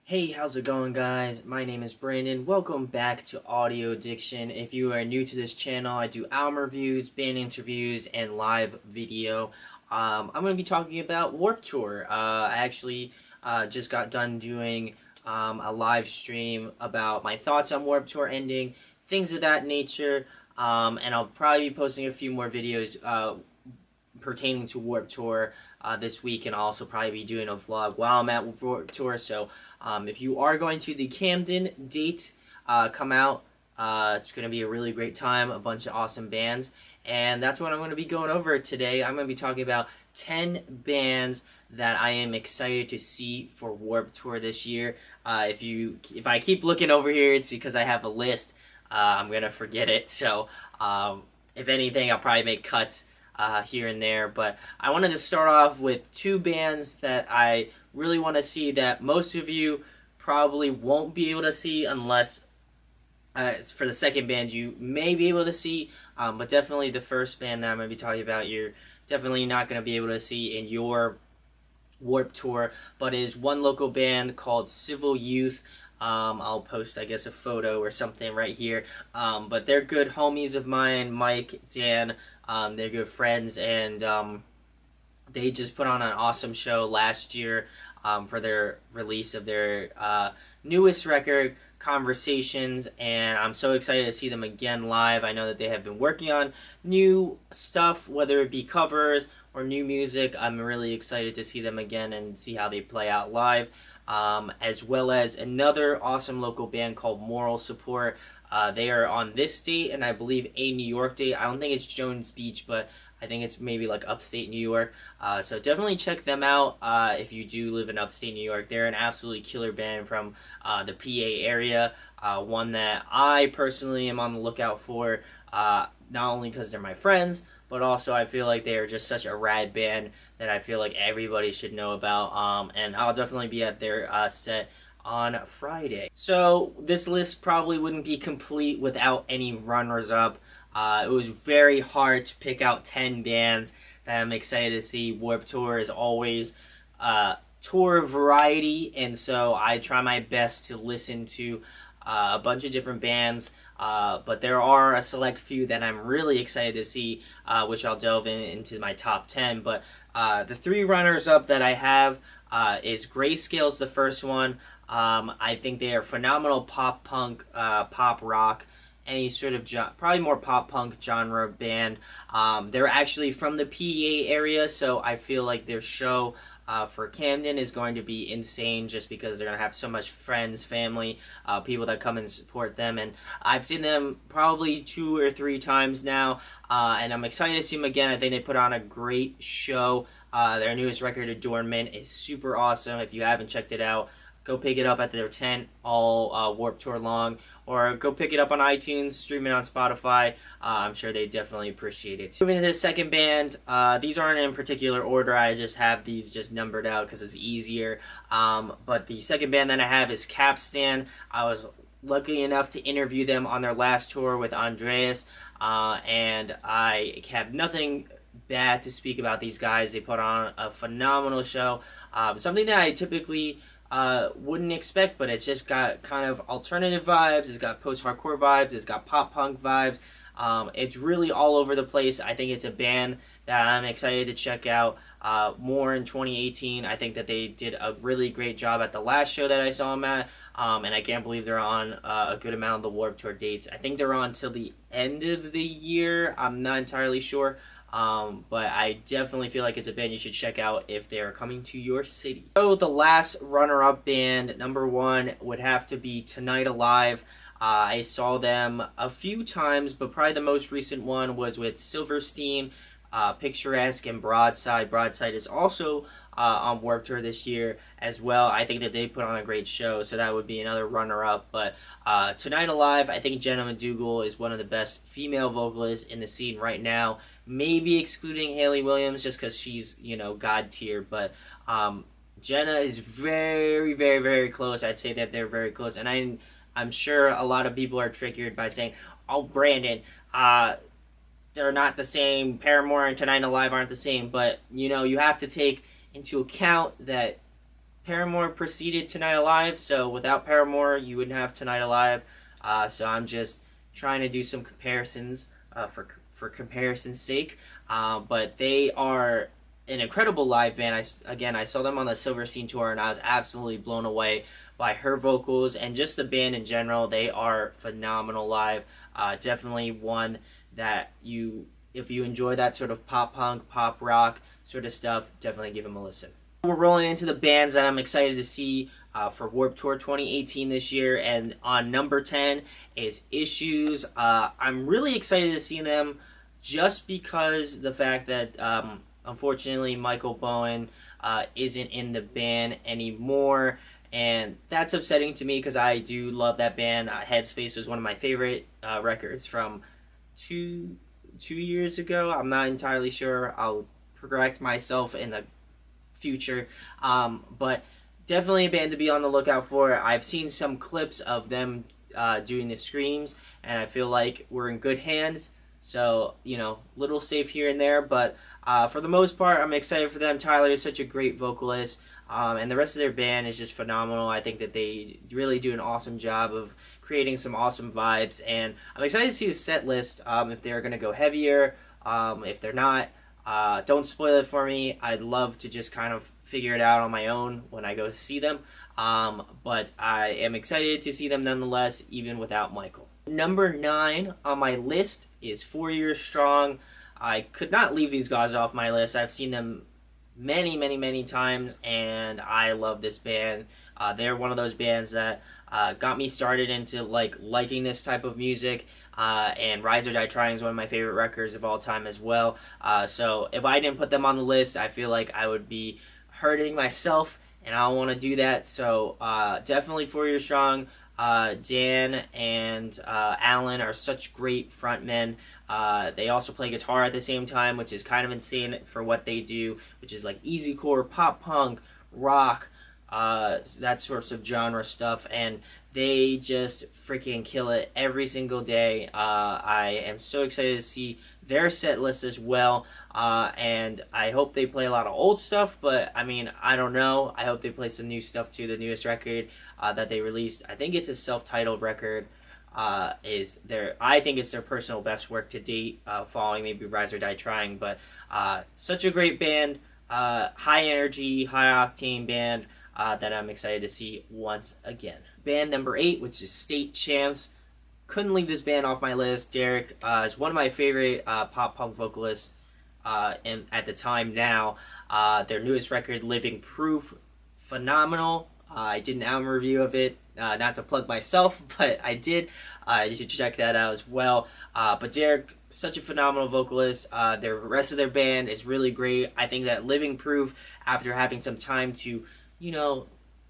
Hey, how's it going, guys? My name is Brandon. Welcome back to Audio Addiction. If you are new to this channel, I do album reviews, band interviews, and live video. I'm going to be talking about Warped Tour. I actually just got done doing a live stream about my thoughts on Warped Tour ending, things of that nature, and I'll probably be posting a few more videos pertaining to Warped Tour this week, and I'll also probably be doing a vlog while I'm at Warped Tour. So if you are going to the Camden date, come out. It's going to be a really great time, a bunch of awesome bands, and that's what I'm going to be going over today. I'm going to be talking about 10 bands that I am excited to see for Warped Tour this year. If I keep looking over here, it's because I have a list. I'm going to forget it, so if anything, I'll probably make cuts here and there. But I wanted to start off with two bands that I really want to see that most of you probably won't be able to see unless for the second band you may be able to see, but definitely the first band that I'm going to be talking about you're definitely not going to be able to see in your Warped Tour, but is one local band called Civil Youth. I'll post, I guess, a photo or something right here. But they're good homies of mine, Mike, Dan. They're good friends, and they just put on an awesome show last year for their release of their newest record, Conversations, and I'm so excited to see them again live. I know that they have been working on new stuff, whether it be covers or new music. I'm really excited to see them again and see how they play out live. As well as another awesome local band called Moral Support. They are on this date, and I believe a New York date. I don't think it's Jones Beach, but I think it's maybe like upstate New York. So definitely check them out if you do live in upstate New York. They're an absolutely killer band from the PA area. One that I personally am on the lookout for, not only because they're my friends, but also I feel like they are just such a rad band that I feel like everybody should know about. And I'll definitely be at their set on Friday. So this list probably wouldn't be complete without any runners-up. It was very hard to pick out 10 bands that I'm excited to see. Warped Tour is always tour variety, and so I try my best to listen to a bunch of different bands, but there are a select few that I'm really excited to see, which I'll delve into my top 10. But the three runners-up that I have is Grayscale's the first one. I think they are phenomenal pop punk, pop rock, any sort of probably more pop punk genre band. They're actually from the PA area, so I feel like their show for Camden is going to be insane just because they're going to have so much friends, family, people that come and support them. And I've seen them probably 2 or 3 times now, and I'm excited to see them again. I think they put on a great show. Their newest record, Adornment, is super awesome. If you haven't checked it out, go pick it up at their tent all Warped Tour long, or go pick it up on iTunes, stream it on Spotify. I'm sure they definitely appreciate it. Moving to the second band, these aren't in particular order. I just have these just numbered out because it's easier. But the second band that I have is Capstan. I was lucky enough to interview them on their last tour with Andreas, and I have nothing bad to speak about these guys. They put on a phenomenal show, something that I typically wouldn't expect, but it's just got kind of alternative vibes, it's got post-hardcore vibes, it's got pop-punk vibes. It's really all over the place. I think it's a band that I'm excited to check out more in 2018. I think that they did a really great job at the last show that I saw them at, and I can't believe they're on a good amount of the Warped Tour dates. I think they're on till the end of the year. I'm not entirely sure. But I definitely feel like it's a band you should check out if they're coming to your city. So the last runner-up band, number 1, would have to be Tonight Alive. I saw them a few times, but probably the most recent one was with Silverstein, Picturesque, and Broadside. Broadside is also on Warped Tour this year as well. I think that they put on a great show, so that would be another runner-up. But Tonight Alive, I think Jenna McDougall is one of the best female vocalists in the scene right now. Maybe excluding Haley Williams just because she's, God tier. But Jenna is very, very, very close. I'd say that they're very close. And I'm sure a lot of people are triggered by saying, oh, Brandon, they're not the same. Paramore and Tonight Alive aren't the same. But, you have to take into account that Paramore preceded Tonight Alive, so without Paramore, you wouldn't have Tonight Alive. So I'm just trying to do some comparisons for comparison's sake. But they are an incredible live band. I saw them on the Silver Scene tour, and I was absolutely blown away by her vocals and just the band in general. They are phenomenal live. Definitely one that if you enjoy that sort of pop punk, pop rock sort of stuff, definitely give them a listen. We're rolling into the bands that I'm excited to see for Warped Tour 2018 this year, and on number 10 is Issues. I'm really excited to see them just because the fact that unfortunately Michael Bowen isn't in the band anymore, and that's upsetting to me because I do love that band. Headspace was one of my favorite records from two years ago. I'm not entirely sure. I'll correct myself in the future, but definitely a band to be on the lookout for. I've seen some clips of them doing the screams, and I feel like we're in good hands. So, little safe here and there, but for the most part, I'm excited for them. Tyler is such a great vocalist, and the rest of their band is just phenomenal. I think that they really do an awesome job of creating some awesome vibes, and I'm excited to see the set list, if they're going to go heavier, if they're not. Don't spoil it for me. I'd love to just kind of figure it out on my own when I go see them, but I am excited to see them nonetheless, even without Michael. Number 9 on my list is 4 Years Strong. I could not leave these guys off my list. I've seen them many, many, many times, and I love this band. They're one of those bands that got me started into liking this type of music, and Rise or Die Trying is one of my favorite records of all time as well. So if I didn't put them on the list, I feel like I would be hurting myself, and I don't want to do that. So definitely 4 Years Strong. Dan and Alan are such great frontmen. They also play guitar at the same time, which is kind of insane for what they do, which is like easycore, pop punk, rock, that sorts of genre stuff, and they just freaking kill it every single day. I am so excited to see their set list as well, and I hope they play a lot of old stuff, but I mean, I don't know. I hope they play some new stuff too. The newest record that they released, I think it's a self-titled record, I think it's their personal best work to date, following maybe Rise or Die Trying, but such a great band, high energy, high octane band that I'm excited to see once again. Band number 8, which is State Champs. Couldn't leave this band off my list. Derek is one of my favorite pop punk vocalists at the time now. Their newest record, Living Proof, phenomenal. I did an album review of it, not to plug myself, but I did. You should check that out as well. But Derek, such a phenomenal vocalist. The rest of their band is really great. I think that Living Proof, after having some time to,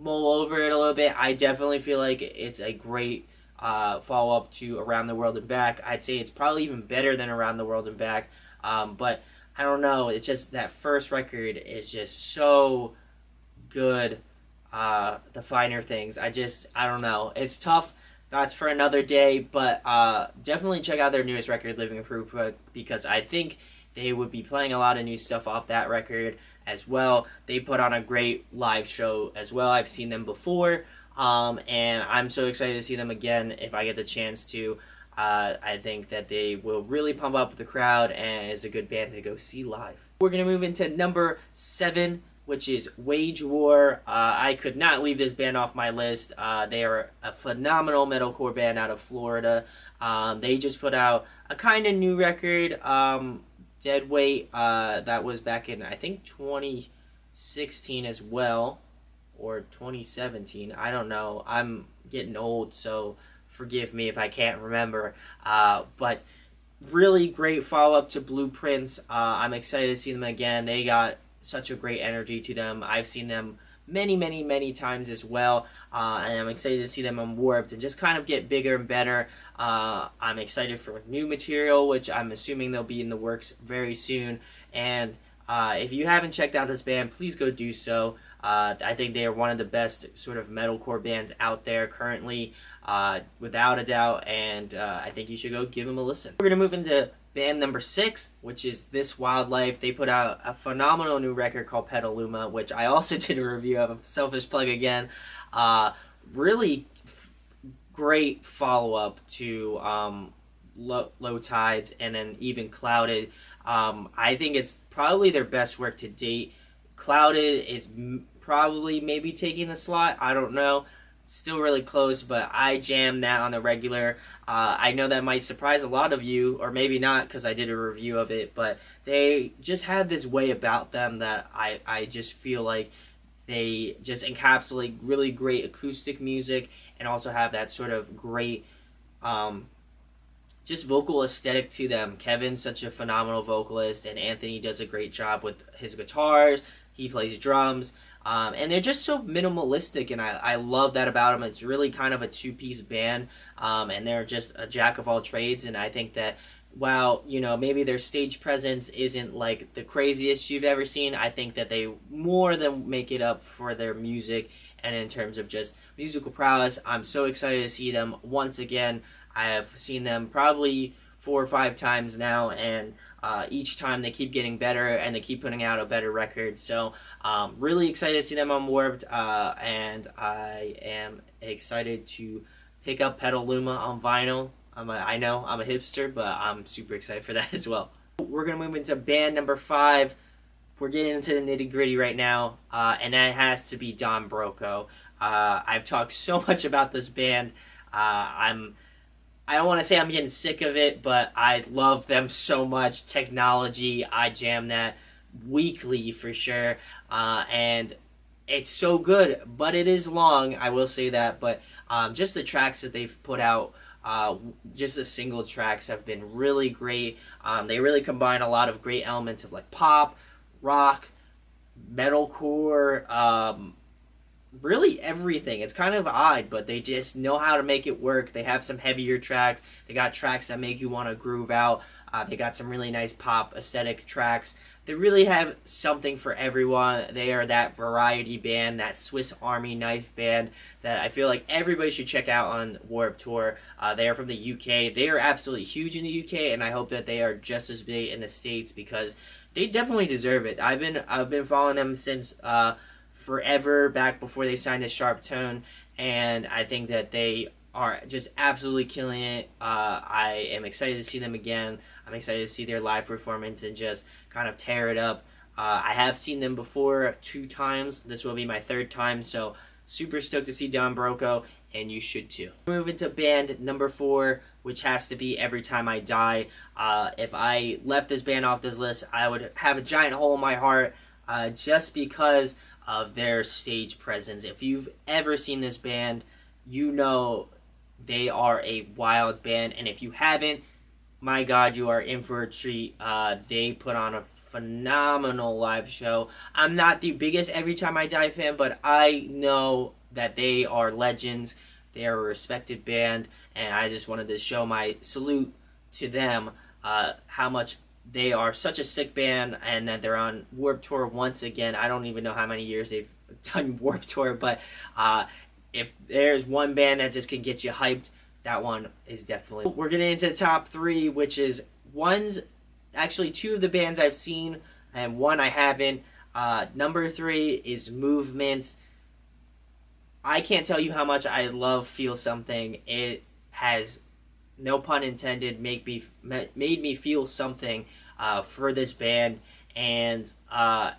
mull over it a little bit, I definitely feel like it's a great follow-up to Around the World and Back. I'd say it's probably even better than Around the World and Back. But I don't know. It's just that first record is just so good. The Finer Things. I don't know. It's tough. That's for another day, but definitely check out their newest record, Living Proof, because I think they would be playing a lot of new stuff off that record as well. They put on a great live show as well. I've seen them before, and I'm so excited to see them again if I get the chance to. I think that they will really pump up the crowd, and is a good band to go see live. We're going to move into number 7, which is Wage War. I could not leave this band off my list. They are a phenomenal metalcore band out of Florida. They just put out a kind of new record, Dead Weight, that was back in, I think, 2016 as well, or 2017. I don't know. I'm getting old, so forgive me if I can't remember. But really great follow-up to Blueprints. I'm excited to see them again. They got such a great energy to them. I've seen them many, many, many times as well, and I'm excited to see them on Warped and just kind of get bigger and better. I'm excited for new material, which I'm assuming they'll be in the works very soon, and if you haven't checked out this band, please go do so. I think they are one of the best sort of metalcore bands out there currently, without a doubt, and I think you should go give them a listen. We're going to move into band number 6, which is This Wildlife. They put out a phenomenal new record called Petaluma, which I also did a review of. Selfish plug again. Really great follow-up to Low Tides and then even Clouded. I think it's probably their best work to date. Clouded is probably maybe taking the slot. I don't know. Still really close, but I jam that on the regular. I know that might surprise a lot of you, or maybe not, because I did a review of it, but they just have this way about them that I just feel like they just encapsulate really great acoustic music and also have that sort of great just vocal aesthetic to them. Kevin's such a phenomenal vocalist, and Anthony does a great job with his guitars. He plays drums, and they're just so minimalistic, and I love that about them. It's really kind of a two-piece band, and they're just a jack of all trades, and I think that while, you know, maybe their stage presence isn't like the craziest you've ever seen, I think that they more than make it up for their music, and in terms of just musical prowess, I'm so excited to see them once again. I have seen them probably 4 or 5 times now, and each time they keep getting better and they keep putting out a better record. So really excited to see them on Warped, and I am excited to pick up Petaluma on vinyl. I know I'm a hipster, but I'm super excited for that as well. We're going to move into band number 5. We're getting into the nitty gritty right now, and that has to be Don Broco. I've talked so much about this band. I don't want to say I'm getting sick of it, but I love them so much. Technology, I jam that weekly for sure, and it's so good, but it is long, I will say that, but just the tracks that they've put out, just the single tracks have been really great. They really combine a lot of great elements of like pop, rock, metalcore, really everything. It's kind of odd, but they just know how to make it work. They have some heavier tracks. They got tracks that make you want to groove out. They got some really nice pop aesthetic tracks. They really have something for everyone. They are that variety band, that Swiss Army knife band that I feel like everybody should check out on Warped Tour. They are from the UK. They are absolutely huge in the UK, and I hope that they are just as big in the States because they definitely deserve it. I've been following them since forever, back before they signed to Sharp Tone, and I think that they are just absolutely killing it. I am excited to see them again. I'm excited to see their live performance and just kind of tear it up. I have seen them before 2 times. This will be my 3rd time, so super stoked to see Don Broco, and you should too. Move into band number 4, which has to be Every Time I Die. If I left this band off this list, I would have a giant hole in my heart, just because of their stage presence. If you've ever seen this band, you know they are a wild band, and if you haven't, my God, you are in for a treat. They put on a phenomenal live show. I'm not the biggest Every Time I Die fan, but I know that they are legends. They are a respected band, and I just wanted to show my salute to them, how much they are such a sick band, and that they're on Warped Tour once again. I don't even know how many years they've done Warped Tour, but if there's one band that just can get you hyped, that one is definitely. We're getting into the top 3, which is actually 2 of the bands I've seen and 1 I haven't. Number 3 is Movement. I can't tell you how much I love Feel Something. It has, no pun intended, made me feel something for this band, and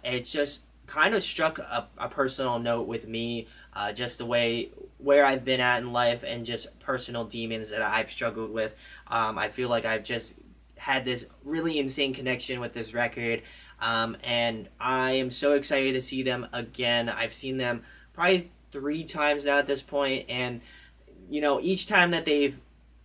it's just kind of struck a personal note with me, just the way where I've been at in life and just personal demons that I've struggled with. I feel like I've just had this really insane connection with this record, and I am so excited to see them again. I've seen them probably 3 times now at this point, and you know, each time that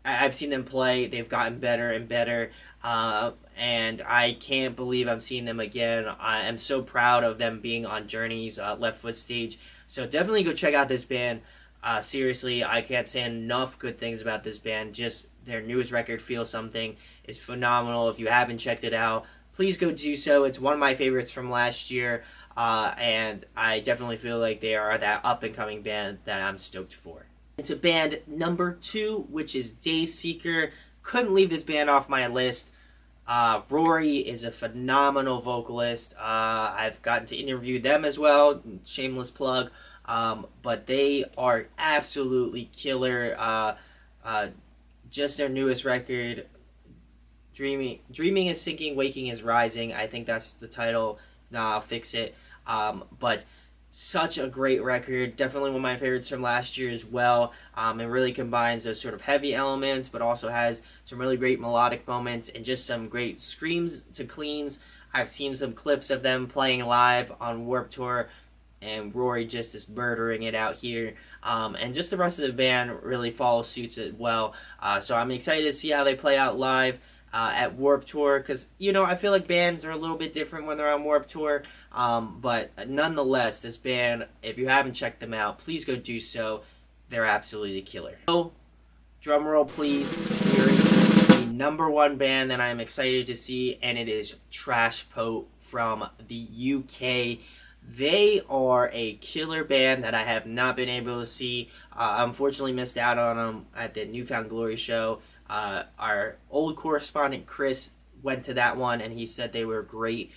I've seen them play, they've gotten better and better, and I can't believe I'm seeing them again. I am so proud of them being on Journey's Left Foot stage, so definitely go check out this band. Seriously, I can't say enough good things about this band. Just their newest record, Feel Something, is phenomenal. If you haven't checked it out, please go do so. It's one of my favorites from last year, and I definitely feel like they are that up-and-coming band that I'm stoked for. Into band number 2, which is Dayseeker. Couldn't leave this band off my list. Rory is a phenomenal vocalist. I've gotten to interview them as well. Shameless plug. But they are absolutely killer. Just their newest record, Dreaming is Sinking, Waking is Rising. I think that's the title. Nah, I'll fix it. But such a great record. Definitely one of my favorites from last year as well. It really combines those sort of heavy elements, but also has some really great melodic moments and just some great screams to cleans. I've seen some clips of them playing live on Warped Tour, and Rory just is murdering it out here. And just the rest of the band really follows suits as well. So I'm excited to see how they play out live at Warped Tour, because, you know, I feel like bands are a little bit different when they're on Warped Tour. But nonetheless, this band, if you haven't checked them out, please go do so. They're absolutely killer. So, drum roll please. We're the number one band that I'm excited to see, and it is Trash Poet from the UK. They are a killer band that I have not been able to see. Unfortunately missed out on them at the Newfound Glory show. Our old correspondent Chris went to that one, and he said they were great.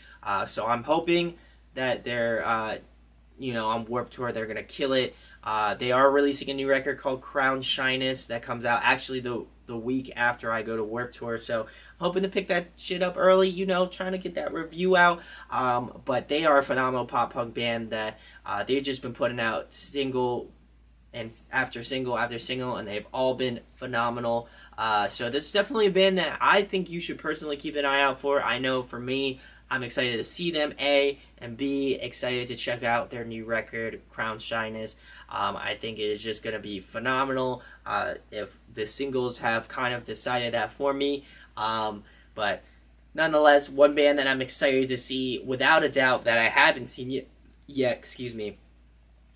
So I'm hoping that they're, on Warped Tour, they're going to kill it. They are releasing a new record called Crown Shyness that comes out actually the week after I go to Warped Tour. So I'm hoping to pick that shit up early, trying to get that review out. But they are a phenomenal pop punk band that they've just been putting out single and after single after single, and they've all been phenomenal. So this is definitely a band that I think you should personally keep an eye out for. I know for me, I'm excited to see them, A, and B, excited to check out their new record, Crown Shyness. I think it is just going to be phenomenal. If the singles have kind of decided that for me. But nonetheless, one band that I'm excited to see, without a doubt, that I haven't seen yet,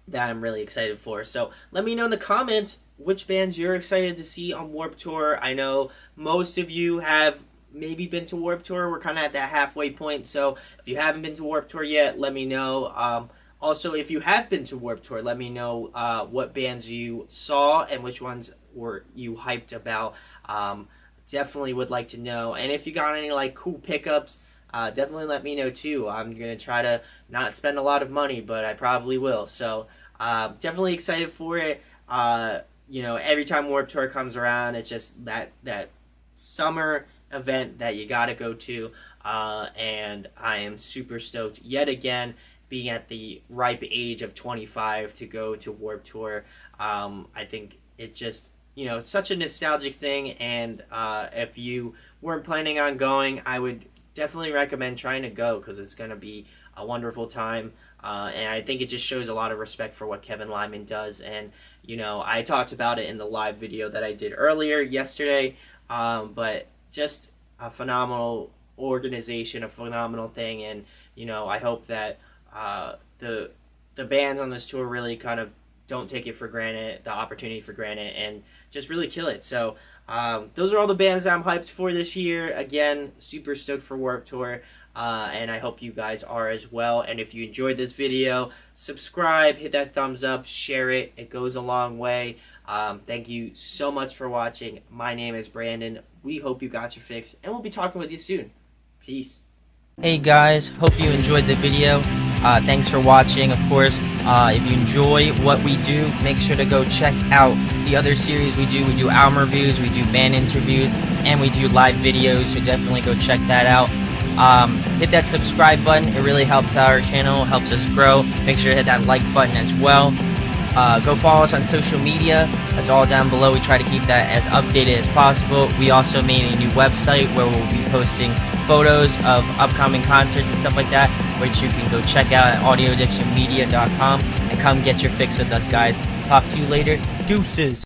that I'm really excited for. So let me know in the comments which bands you're excited to see on Warped Tour. I know most of you have maybe been to Warped Tour. We're kind of at that halfway point. So if you haven't been to Warped Tour yet, let me know. Also, if you have been to Warped Tour, let me know what bands you saw and which ones were you hyped about. Definitely would like to know. And if you got any cool pickups, definitely let me know too. I'm going to try to not spend a lot of money, but I probably will. So definitely excited for it. Every time Warped Tour comes around, it's just that summer event that you got to go to. And I am super stoked yet again, being at the ripe age of 25 to go to Warped Tour. I think it just, such a nostalgic thing. And if you weren't planning on going, I would definitely recommend trying to go, because it's going to be a wonderful time. And I think it just shows a lot of respect for what Kevin Lyman does. And, I talked about it in the live video that I did earlier yesterday. But just a phenomenal organization, a phenomenal thing. And, I hope that the bands on this tour really kind of don't take it for granted, the opportunity for granted, and just really kill it. So those are all the bands that I'm hyped for this year. Again, super stoked for Warped Tour. And I hope you guys are as well. And if you enjoyed this video, subscribe, hit that thumbs up, share it. It goes a long way. Thank you so much for watching. My name is Brandon. We hope you got your fix, and we'll be talking with you soon. Peace. Hey guys, hope you enjoyed the video. Thanks for watching. Of course, if you enjoy what we do, make sure to go check out the other series we do. We do album reviews, we do band interviews, and we do live videos, so definitely go check that out. Hit that subscribe button. It really helps our channel, helps us grow. Make sure to hit that like button as well. Go follow us on social media. That's all down below. We try to keep that as updated as possible. We also made a new website where we'll be posting photos of upcoming concerts and stuff like that, which you can go check out at audioaddictionmedia.com, and come get your fix with us, guys. Talk to you later. Deuces.